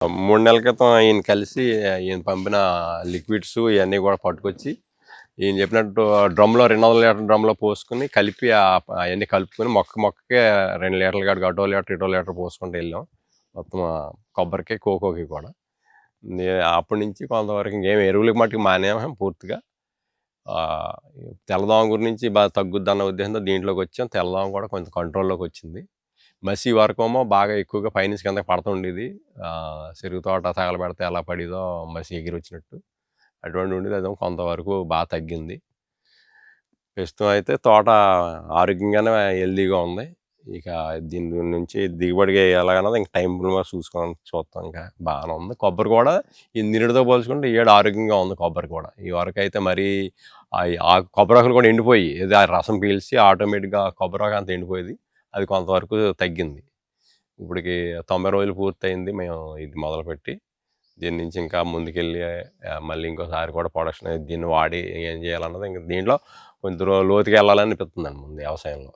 3 నెలల క్రితం ఈయన కలిసి ఈయన పంపిన లిక్విడ్స్ ఇవన్నీ కూడా పట్టుకొచ్చి ఈయన చెప్పినట్టు డ్రమ్లో 200 లీటర్ డ్రమ్లో పోసుకుని కలిపి అవన్నీ కలుపుకొని మొక్కకే 2 లీటర్లు కాదు అటో లీటర్ ఇటో లీటర్ పోసుకుంటూ వెళ్ళాం మొత్తం కొబ్బరికి కోకోకి కూడా. అప్పటి నుంచి కొంతవరకు ఇంకేం ఎరువులకు మట్టుకు మానేమం పూర్తిగా. తెల్లదోమ గురించి బాగా తగ్గుద్ది అన్న ఉద్దేశంతో దీంట్లోకి వచ్చాం. తెల్లదోమ కూడా కొంచెం కంట్రోల్లోకి వచ్చింది. మసి వరకేమో బాగా ఎక్కువగా పైనుంచి కిందకి పడుతుండేది. చెరుకు తోట తగలబెడితే ఎలా పడిదో మసి ఎగిరి వచ్చినట్టు అటువంటి ఉండేది. అదేమో కొంతవరకు బాగా తగ్గింది. ప్రస్తుతం అయితే తోట ఆరోగ్యంగానే హెల్దీగా ఉంది. ఇక దీని నుంచి దిగుబడిగా ఎలాగన్నది ఇంక టైం చూస్తాం. ఇంకా బాగానే ఉంది. కొబ్బరి కూడా ఈ నిరుడితో పోల్చుకుంటే ఈ ఏడు ఆరోగ్యంగా ఉంది కొబ్బరి కూడా. ఈ వరకు అయితే మరీ ఆ కొబ్బరి ఆకులు కూడా ఎండిపోయి ఏదో ఆ రసం పీల్చి ఆటోమేటిక్గా కొబ్బరి ఆకు అంత ఎండిపోయేది. అది కొంతవరకు తగ్గింది. ఇప్పటికి 90 రోజులు పూర్తయింది మేము ఇది మొదలుపెట్టి. దీని నుంచి ఇంకా ముందుకెళ్ళి మళ్ళీ ఇంకోసారి కూడా ప్రొడక్షన్ దీన్ని వాడి ఏం చేయాలన్నది ఇంక దీంట్లో కొంచెం లోతుకి వెళ్ళాలని అనిపిస్తుందండి ముందు వ్యవసాయంలో.